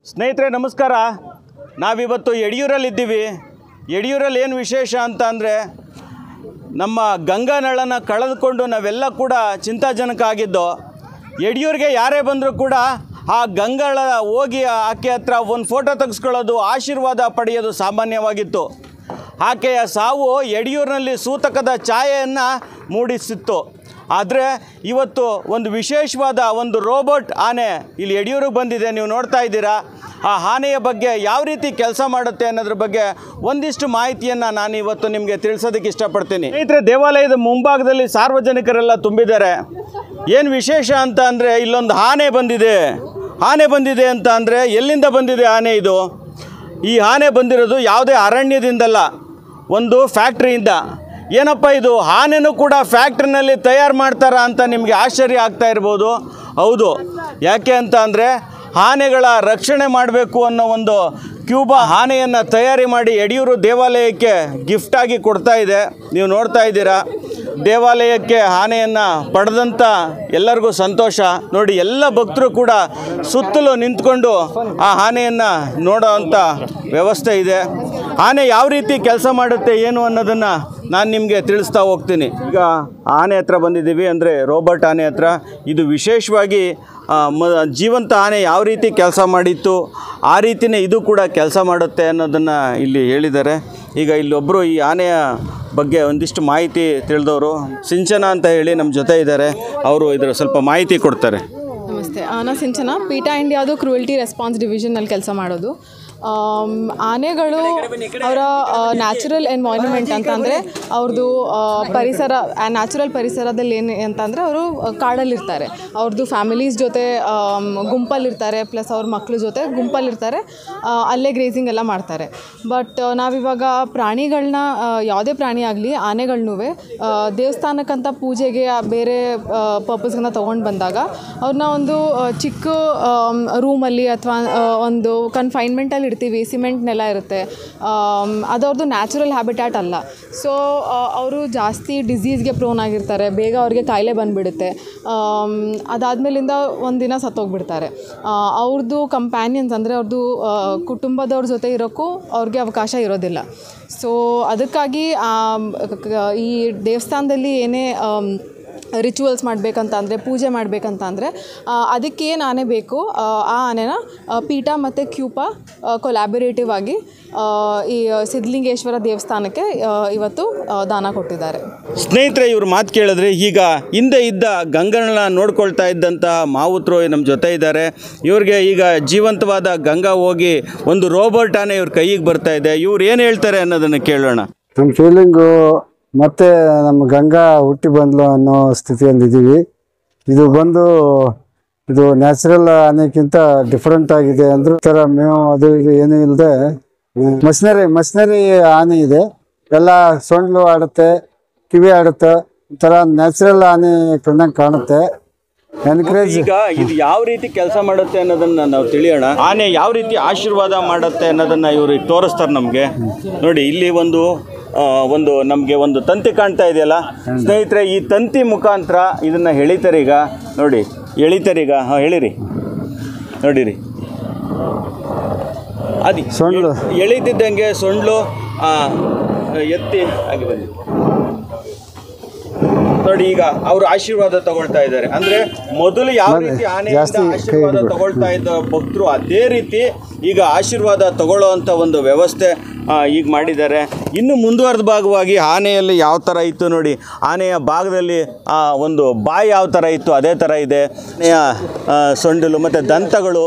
ಸ್ನೇಹಿತರೆ ನಮಸ್ಕಾರ. ನಾವಿವತ್ತು ಯಡಿಯೂರಲ್ಲಿದ್ದೀವಿ. ಯಡಿಯೂರಲ್ಲಿ ಏನು ವಿಶೇಷ ಅಂತ ಅಂದರೆ ನಮ್ಮ ಗಂಗಾನಳನ ಕಳೆದುಕೊಂಡು ನಾವೆಲ್ಲ ಕೂಡ ಚಿಂತಾಜನಕ ಆಗಿದ್ದು. ಯಡಿಯೂರಿಗೆ ಯಾರೇ ಬಂದರೂ ಕೂಡ ಆ ಗಂಗಾಳ ಹೋಗಿ ಆಕೆ ಹತ್ರ ಒಂದು ಫೋಟೋ ತೆಗೆಸ್ಕೊಳ್ಳೋದು, ಆಶೀರ್ವಾದ ಪಡೆಯೋದು ಸಾಮಾನ್ಯವಾಗಿತ್ತು. ಆಕೆಯ ಸಾವು ಯಡಿಯೂರಿನಲ್ಲಿ ಸೂತಕದ ಛಾಯೆಯನ್ನು ಮೂಡಿಸಿತ್ತು. ಆದರೆ ಇವತ್ತು ಒಂದು ವಿಶೇಷವಾದ ಒಂದು ರೋಬೋಟ್ ಆನೆ ಇಲ್ಲಿ ಯಡಿಯೂರಿಗೆ ಬಂದಿದೆ. ನೀವು ನೋಡ್ತಾ ಇದ್ದೀರಾ. ಆ ಆನೆಯ ಬಗ್ಗೆ ಯಾವ ರೀತಿ ಕೆಲಸ ಮಾಡುತ್ತೆ ಅನ್ನೋದ್ರ ಬಗ್ಗೆ ಒಂದಿಷ್ಟು ಮಾಹಿತಿಯನ್ನು ನಾನು ಇವತ್ತು ನಿಮಗೆ ತಿಳಿಸೋದಕ್ಕೆ ಇಷ್ಟಪಡ್ತೀನಿ. ಸ್ನೇಹಿತರೆ, ದೇವಾಲಯದ ಮುಂಭಾಗದಲ್ಲಿ ಸಾರ್ವಜನಿಕರೆಲ್ಲ ತುಂಬಿದ್ದಾರೆ. ಏನು ವಿಶೇಷ ಅಂತ ಅಂದರೆ ಇಲ್ಲೊಂದು ಆನೆ ಬಂದಿದೆ ಅಂತ ಅಂದರೆ ಎಲ್ಲಿಂದ ಬಂದಿದೆ ಆನೆ? ಈ ಆನೆ ಬಂದಿರೋದು ಯಾವುದೇ ಅರಣ್ಯದಿಂದಲ್ಲ, ಒಂದು ಫ್ಯಾಕ್ಟ್ರಿಯಿಂದ. ಏನಪ್ಪ ಇದು, ಆನೆನೂ ಕೂಡ ಫ್ಯಾಕ್ಟ್ರಿನಲ್ಲಿ ತಯಾರು ಮಾಡ್ತಾರಾ ಅಂತ ನಿಮಗೆ ಆಶ್ಚರ್ಯ ಆಗ್ತಾ ಇರ್ಬೋದು. ಹೌದು, ಯಾಕೆ ಅಂತ ಅಂದರೆ ಆನೆಗಳ ರಕ್ಷಣೆ ಮಾಡಬೇಕು ಅನ್ನೋ ಒಂದು ಕ್ಯೂಬಾ ಆನೆಯನ್ನು ತಯಾರಿ ಮಾಡಿ ಯಡಿಯೂರು ದೇವಾಲಯಕ್ಕೆ ಗಿಫ್ಟಾಗಿ ಕೊಡ್ತಾ ಇದೆ. ನೀವು ನೋಡ್ತಾ ಇದ್ದೀರಾ. ದೇವಾಲಯಕ್ಕೆ ಆನೆಯನ್ನು ಪಡೆದಂಥ ಎಲ್ಲರಿಗೂ ಸಂತೋಷ. ನೋಡಿ, ಎಲ್ಲ ಭಕ್ತರು ಕೂಡ ಸುತ್ತಲೂ ನಿಂತ್ಕೊಂಡು ಆ ಆನೆಯನ್ನು ನೋಡೋ ಅಂಥ ವ್ಯವಸ್ಥೆ ಇದೆ. ಆನೆ ಯಾವ ರೀತಿ ಕೆಲಸ ಮಾಡುತ್ತೆ ಏನು ಅನ್ನೋದನ್ನು ನಾನು ನಿಮಗೆ ತಿಳಿಸ್ತಾ ಹೋಗ್ತೀನಿ. ಈಗ ಆನೆ ಹತ್ರ ಬಂದಿದ್ದೀವಿ, ಅಂದರೆ ರೋಬೋಟ್ ಆನೆ ಹತ್ರ. ಇದು ವಿಶೇಷವಾಗಿ ಜೀವಂತ ಆನೆ ಯಾವ ರೀತಿ ಕೆಲಸ ಮಾಡಿತ್ತು ಆ ರೀತಿಯೇ ಇದು ಕೂಡ ಕೆಲಸ ಮಾಡುತ್ತೆ ಅನ್ನೋದನ್ನು ಇಲ್ಲಿ ಹೇಳಿದ್ದಾರೆ. ಈಗ ಇಲ್ಲೊಬ್ಬರು ಈ ಆನೆಯ ಬಗ್ಗೆ ಒಂದಿಷ್ಟು ಮಾಹಿತಿ ತಿಳಿದವರು ಸಿಂಚನ ಅಂತ ಹೇಳಿ ನಮ್ಮ ಜೊತೆ ಇದ್ದಾರೆ. ಅವರು ಇದರ ಸ್ವಲ್ಪ ಮಾಹಿತಿ ಕೊಡ್ತಾರೆ. ನಮಸ್ತೆ, ನಾನು ಸಿಂಚನ. ಪೀಟಾ ಇಂಡಿಯಾದು ಕ್ರೂಯಲ್ಟಿ ರೆಸ್ಪಾನ್ಸ್ ಡಿವಿಷನಲ್ಲಿ ಕೆಲಸ ಮಾಡೋದು. ಆನೆಗಳು ಅವರ ನ್ಯಾಚುರಲ್ ಎನ್ವೈರನ್ಮೆಂಟ್ ಅಂತಂದರೆ ಅವ್ರದ್ದು ಪರಿಸರ, ನ್ಯಾಚುರಲ್ ಪರಿಸರದಲ್ಲಿ ಏನು ಅಂತಂದರೆ ಅವರು ಕಾಡಲ್ಲಿರ್ತಾರೆ. ಅವ್ರದ್ದು ಫ್ಯಾಮಿಲೀಸ್ ಜೊತೆ ಗುಂಪಲ್ಲಿರ್ತಾರೆ, ಪ್ಲಸ್ ಅವ್ರ ಮಕ್ಕಳ ಜೊತೆ ಗುಂಪಲ್ಲಿರ್ತಾರೆ. ಅಲ್ಲೇ ಗ್ರೇಸಿಂಗ್ ಎಲ್ಲ ಮಾಡ್ತಾರೆ. ಬಟ್ ನಾವಿವಾಗ ಪ್ರಾಣಿಗಳನ್ನ, ಯಾವುದೇ ಪ್ರಾಣಿ ಆಗಲಿ ಆನೆಗಳನ್ನೂ ದೇವಸ್ಥಾನಕ್ಕಂತ ಪೂಜೆಗೆ ಬೇರೆ ಪರ್ಪಸ್ಗಳನ್ನ ತೊಗೊಂಡು ಬಂದಾಗ ಅವ್ರನ್ನ ಒಂದು ಚಿಕ್ಕ ರೂಮಲ್ಲಿ ಅಥವಾ ಒಂದು ಕನ್ಫೈನ್ಮೆಂಟಲ್ಲಿ ಇಡ್ತೀವಿ. ಸಿಮೆಂಟ್ ನೆಲ ಇರುತ್ತೆ. ಅದವ್ರದ್ದು ನ್ಯಾಚುರಲ್ ಹ್ಯಾಬಿಟ್ಯಾಟ್ ಅಲ್ಲ. ಸೊ ಅವರು ಜಾಸ್ತಿ ಡಿಸೀಸ್ಗೆ ಪ್ರೋನ್ ಆಗಿರ್ತಾರೆ. ಬೇಗ ಅವ್ರಿಗೆ ಕಾಯಿಲೆ ಬಂದುಬಿಡುತ್ತೆ. ಅದಾದಮೇಲಿಂದ ಒಂದಿನ ಸತ್ತೋಗ್ಬಿಡ್ತಾರೆ. ಅವ್ರದ್ದು ಕಂಪ್ಯಾನಿಯನ್ಸ್ ಅಂದರೆ ಅವ್ರದ್ದು ಕುಟುಂಬದವ್ರ ಜೊತೆ ಇರೋಕ್ಕೂ ಅವ್ರಿಗೆ ಅವಕಾಶ ಇರೋದಿಲ್ಲ. ಸೊ ಅದಕ್ಕಾಗಿ ಈ ದೇವಸ್ಥಾನದಲ್ಲಿ ಏನೇ ರಿಚುವಲ್ಸ್ ಮಾಡಬೇಕಂತ ಅಂದರೆ, ಪೂಜೆ ಮಾಡಬೇಕಂತ ಅಂದರೆ ಅದಕ್ಕೆ ಏನು ಆನೆ ಬೇಕು ಆ ಆನೆನ ಪೀಟಾ ಮತ್ತು ಕ್ಯೂಪಾ ಕೊಲ್ಯಾಬೊರೇಟಿವ್ ಆಗಿ ಈ ಸಿದ್ಧಲಿಂಗೇಶ್ವರ ದೇವಸ್ಥಾನಕ್ಕೆ ಇವತ್ತು ದಾನ ಕೊಟ್ಟಿದ್ದಾರೆ. ಸ್ನೇಹಿತರೆ, ಇವ್ರ ಮಾತು ಕೇಳಿದ್ರೆ, ಈಗ ಹಿಂದೆ ಇದ್ದ ಗಂಗನ ನೋಡ್ಕೊಳ್ತಾ ಇದ್ದಂತಹ ಮಾವುತರು ನಮ್ಮ ಜೊತೆ ಇದ್ದಾರೆ. ಇವ್ರಿಗೆ ಈಗ ಜೀವಂತವಾದ ಗಂಗಾ ಹೋಗಿ ಒಂದು ರೋಬೋಟ್ ಆನೆ ಇವ್ರ ಕೈಗೆ ಬರ್ತಾ ಇದೆ. ಇವ್ರು ಏನು ಹೇಳ್ತಾರೆ ಅನ್ನೋದನ್ನು ಕೇಳೋಣ. ನಮ್ಮ ಫೀಲಿಂಗು ಮತ್ತೆ ನಮ್ಮ ಗಂಗಾ ಹುಟ್ಟಿ ಬಂದ್ಲು ಅನ್ನೋ ಸ್ಥಿತಿಯಲ್ಲಿದ್ದೀವಿ. ಇದು ನ್ಯಾಚುರಲ್ ಆನೆಗಿಂತ ಡಿಫ್ರೆಂಟ್ ಆಗಿದೆ. ಅಂದ್ರೆ ಥರ ಮೇವು ಅದು ಇದು ಏನೂ ಇಲ್ಲದೆ ಮಷಿನರಿ ಆನೆ ಇದೆ. ಎಲ್ಲ ಸೊಂಡ್ಲು ಆಡುತ್ತೆ, ಕಿವಿ ಆಡುತ್ತೆ, ಒಂಥರ ನ್ಯಾಚುರಲ್ ಆನೆ ಕಣ್ಣಂಗೆ ಕಾಣುತ್ತೆ. ಎನ್ಕರೇಜ್. ಈಗ ಇದು ಯಾವ ರೀತಿ ಕೆಲಸ ಮಾಡುತ್ತೆ ಅನ್ನೋದನ್ನ ನಾವು ತಿಳಿಯೋಣ. ಆನೆ ಯಾವ ರೀತಿ ಆಶೀರ್ವಾದ ಮಾಡುತ್ತೆ ಅನ್ನೋದನ್ನ ಇವರು ತೋರಿಸ್ತಾರೆ ನಮಗೆ. ನೋಡಿ, ಇಲ್ಲಿ ಒಂದು ನಮಗೆ ಒಂದು ತಂತಿ ಕಾಣ್ತಾ ಇದೆಯಲ್ಲ ಸ್ನೇಹಿತರೆ, ಈ ತಂತಿ ಮುಖಾಂತರ ಇದನ್ನು ಎಳಿತಾರೆ. ಈಗ ನೋಡಿ, ಹೇಳಿರಿ, ನೋಡಿರಿ. ಅದು ಸೊಂಡ್ಲು ಎಳಿತಿದ್ದಂಗೆ ಸೊಂಡ್ಲು ಎತ್ತಿ ಆಗಿ ಬಂದಿದೆ. ನೋಡಿ, ಈಗ ಅವರು ಆಶೀರ್ವಾದ ತಗೊಳ್ತಾ ಇದ್ದಾರೆ. ಅಂದ್ರೆ ಮೊದಲು ಯಾವ ರೀತಿ ಆನೆಯಿಂದ ಆಶೀರ್ವಾದ ತಗೊಳ್ತಾ ಇದ್ದ ಭಕ್ತರು, ಅದೇ ರೀತಿ ಈಗ ಆಶೀರ್ವಾದ ತಗೊಳ್ಳೋ ಅಂತ ಒಂದು ವ್ಯವಸ್ಥೆ ಈಗ ಮಾಡಿದ್ದಾರೆ. ಇನ್ನು ಮುಂದುವರೆದ ಭಾಗವಾಗಿ ಆನೆಯಲ್ಲಿ ಯಾವ ಥರ ಇತ್ತು ನೋಡಿ, ಆನೆಯ ಭಾಗದಲ್ಲಿ ಒಂದು ಬಾಯಿ ಯಾವ ಥರ ಇತ್ತು ಅದೇ ಥರ ಇದೆ. ಆನೆಯ ಸೊಂಡಿಲು ಮತ್ತು ದಂತಗಳು,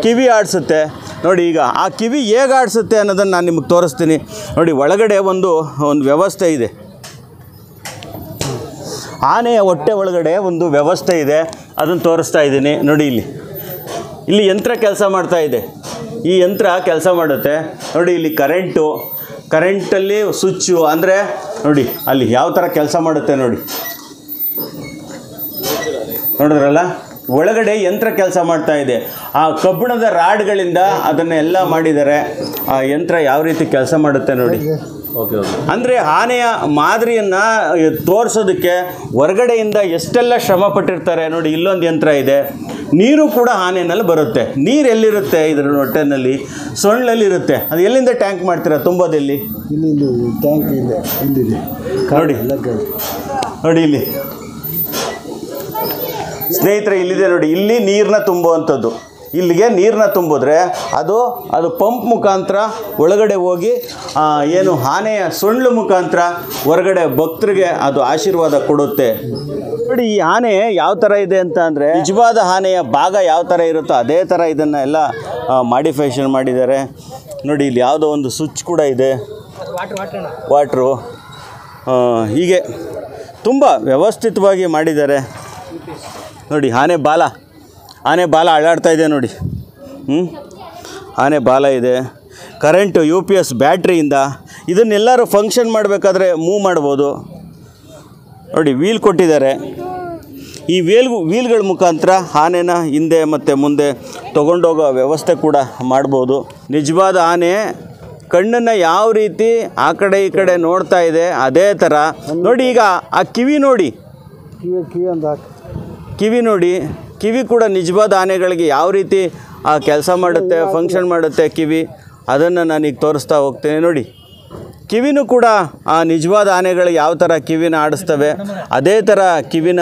ಕಿವಿ ಆಡಿಸುತ್ತೆ. ನೋಡಿ, ಈಗ ಆ ಕಿವಿ ಹೇಗೆ ಆಡಿಸುತ್ತೆ ಅನ್ನೋದನ್ನು ನಾನು ನಿಮಗೆ ತೋರಿಸ್ತೀನಿ. ನೋಡಿ, ಒಳಗಡೆ ಒಂದು ವ್ಯವಸ್ಥೆ ಇದೆ. ಆನೆಯ ಹೊಟ್ಟೆ ಒಳಗಡೆ ಒಂದು ವ್ಯವಸ್ಥೆ ಇದೆ, ಅದನ್ನು ತೋರಿಸ್ತಾ ಇದ್ದೀನಿ. ನೋಡಿ, ಇಲ್ಲಿ ಯಂತ್ರ ಕೆಲಸ ಮಾಡ್ತಾ ಇದೆ. ಈ ಯಂತ್ರ ಕೆಲಸ ಮಾಡುತ್ತೆ. ನೋಡಿ, ಇಲ್ಲಿ ಕರೆಂಟಲ್ಲಿ ಸ್ವಿಚ್ಚು, ಅಂದರೆ ನೋಡಿ ಅಲ್ಲಿ ಯಾವ ಥರ ಕೆಲಸ ಮಾಡುತ್ತೆ ನೋಡಿ. ನೋಡಿದ್ರಲ್ಲ, ಒಳಗಡೆ ಯಂತ್ರ ಕೆಲಸ ಮಾಡ್ತಾ ಇದೆ. ಆ ಕಬ್ಬಿಣದ ರಾಡ್ಗಳಿಂದ ಅದನ್ನೆಲ್ಲ ಮಾಡಿದ್ದಾರೆ. ಆ ಯಂತ್ರ ಯಾವ ರೀತಿ ಕೆಲಸ ಮಾಡುತ್ತೆ ನೋಡಿ. ಅಂದರೆ ಆನೆಯ ಮಾದರಿಯನ್ನು ತೋರಿಸೋದಕ್ಕೆ ಹೊರಗಡೆಯಿಂದ ಎಷ್ಟೆಲ್ಲ ಶ್ರಮ ಪಟ್ಟಿರ್ತಾರೆ ನೋಡಿ. ಇಲ್ಲೊಂದು ಯಂತ್ರ ಇದೆ, ನೀರು ಕೂಡ ಆನೆಯಲ್ಲಿ ಬರುತ್ತೆ. ನೀರು ಎಲ್ಲಿರುತ್ತೆ ಇದರ ಹೊಟ್ಟೆನಲ್ಲಿ? ಸೊಳ್ಳೆಲ್ಲಿರುತ್ತೆ. ಅದು ಎಲ್ಲಿಂದ ಟ್ಯಾಂಕ್ ಮಾಡ್ತೀರಾ ತುಂಬೋದೆಲ್ಲಿ? ಇಲ್ಲಿ ಟ್ಯಾಂಕ್ ಇದೆ, ಇಲ್ಲಿದೆ ನೋಡಿ ನೋಡಿ ಇಲ್ಲಿ ಸ್ನೇಹಿತರೆ, ಇಲ್ಲಿದೆ ನೋಡಿ. ಇಲ್ಲಿ ನೀರನ್ನ ತುಂಬುವಂಥದ್ದು. ಇಲ್ಲಿಗೆ ನೀರನ್ನ ತುಂಬಿದ್ರೆ ಅದು ಪಂಪ್ ಮುಖಾಂತರ ಒಳಗಡೆ ಹೋಗಿ ಏನು ಆನೆಯ ಸೊಳ್ಳು ಮುಖಾಂತರ ಹೊರಗಡೆ ಭಕ್ತರಿಗೆ ಅದು ಆಶೀರ್ವಾದ ಕೊಡುತ್ತೆ. ನೋಡಿ ಈ ಆನೆ ಯಾವ ಥರ ಇದೆ ಅಂತ ಅಂದರೆ, ನಿಜವಾದ ಆನೆಯ ಭಾಗ ಯಾವ ಥರ ಇರುತ್ತೋ ಅದೇ ಥರ ಇದನ್ನು ಎಲ್ಲ ಮಾಡಿಫಿಕೇಷನ್ ಮಾಡಿದ್ದಾರೆ. ನೋಡಿ ಇಲ್ಲಿ ಯಾವುದೋ ಒಂದು ಸ್ವಿಚ್ ಕೂಡ ಇದೆ, ವಾಟ್ರು. ಹೀಗೆ ತುಂಬ ವ್ಯವಸ್ಥಿತವಾಗಿ ಮಾಡಿದ್ದಾರೆ. ನೋಡಿ ಆನೆ ಬಾಲ ಅಳ್ಳಾಡ್ತಾ ಇದೆ ನೋಡಿ. ಆನೆ ಬಾಲ ಇದೆ. ಕರೆಂಟು UPS ಬ್ಯಾಟ್ರಿಯಿಂದ ಇದನ್ನೆಲ್ಲರೂ ಫಂಕ್ಷನ್ ಮಾಡಬೇಕಾದ್ರೆ ಮೂವ್ ಮಾಡ್ಬೋದು. ನೋಡಿ ವೀಲ್ ಕೊಟ್ಟಿದ್ದಾರೆ. ಈ ವೀಲ್ಗಳ ಮುಖಾಂತರ ಆನೆನ ಹಿಂದೆ ಮತ್ತು ಮುಂದೆ ತೊಗೊಂಡೋಗೋ ವ್ಯವಸ್ಥೆ ಕೂಡ ಮಾಡ್ಬೋದು. ನಿಜವಾದ ಆನೆ ಕಣ್ಣನ್ನು ಯಾವ ರೀತಿ ಆ ಕಡೆ ಈ ಕಡೆ ನೋಡ್ತಾ ಇದೆ ಅದೇ ಥರ ನೋಡಿ. ಈಗ ಆ ಕಿವಿ ನೋಡಿ, ಕಿವಿ ನೋಡಿ. ಕಿವಿ ಕೂಡ ನಿಜವಾದ ಆನೆಗಳಿಗೆ ಯಾವ ರೀತಿ ಆ ಕೆಲಸ ಮಾಡುತ್ತೆ, ಫಂಕ್ಷನ್ ಮಾಡುತ್ತೆ ಕಿವಿ, ಅದನ್ನು ನಾನೀಗ ತೋರಿಸ್ತಾ ಹೋಗ್ತೇನೆ. ನೋಡಿ ಕಿವಿನೂ ಕೂಡ ಆ ನಿಜವಾದ ಆನೆಗಳಿಗೆ ಯಾವ ಥರ ಕಿವಿನ ಆಡಿಸ್ತವೆ ಅದೇ ಥರ ಕಿವಿನ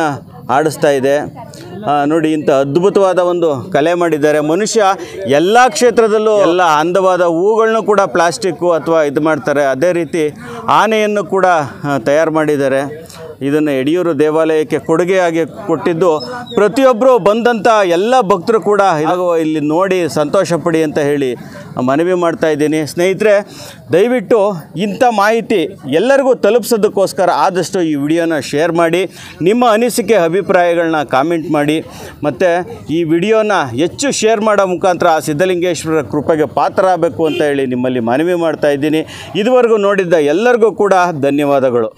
ಆಡಿಸ್ತಾ ಇದೆ. ನೋಡಿ ಇಂಥ ಅದ್ಭುತವಾದ ಒಂದು ಕಲೆ ಮಾಡಿದ್ದಾರೆ. ಮನುಷ್ಯ ಎಲ್ಲ ಕ್ಷೇತ್ರದಲ್ಲೂ ಎಲ್ಲ ಅಂದವಾದ ಹೂಗಳನ್ನೂ ಕೂಡ ಪ್ಲಾಸ್ಟಿಕ್ಕು ಅಥವಾ ಇದು ಮಾಡ್ತಾರೆ. ಅದೇ ರೀತಿ ಆನೆಯನ್ನು ಕೂಡ ತಯಾರು ಮಾಡಿದ್ದಾರೆ. ಇದನ್ನು ಯಡಿಯೂರು ದೇವಾಲಯಕ್ಕೆ ಕೊಡುಗೆಯಾಗಿ ಕೊಟ್ಟಿದ್ದು ಪ್ರತಿಯೊಬ್ಬರು ಬಂದಂಥ ಎಲ್ಲ ಭಕ್ತರು ಕೂಡ ಇಲ್ಲಿ ನೋಡಿ ಸಂತೋಷಪಡಿ ಅಂತ ಹೇಳಿ ಮನವಿ ಮಾಡ್ತಾ ಇದ್ದೀನಿ. ಸ್ನೇಹಿತರೆ, ದಯವಿಟ್ಟು ಇಂಥ ಮಾಹಿತಿ ಎಲ್ಲರಿಗೂ ತಲುಪಿಸೋದಕ್ಕೋಸ್ಕರ ಆದಷ್ಟು ಈ ವಿಡಿಯೋನ ಶೇರ್ ಮಾಡಿ, ನಿಮ್ಮ ಅನಿಸಿಕೆ ಅಭಿಪ್ರಾಯಗಳನ್ನ ಕಾಮೆಂಟ್ ಮಾಡಿ, ಮತ್ತು ಈ ವಿಡಿಯೋನ ಹೆಚ್ಚು ಶೇರ್ ಮಾಡೋ ಮುಖಾಂತರ ಆ ಸಿದ್ಧಲಿಂಗೇಶ್ವರರ ಕೃಪೆಗೆ ಪಾತ್ರರಾಗಬೇಕು ಅಂತ ಹೇಳಿ ನಿಮ್ಮಲ್ಲಿ ಮನವಿ ಮಾಡ್ತಾ ಇದ್ದೀನಿ. ಇದುವರೆಗೂ ನೋಡಿದ್ದ ಎಲ್ಲರಿಗೂ ಕೂಡ ಧನ್ಯವಾದಗಳು.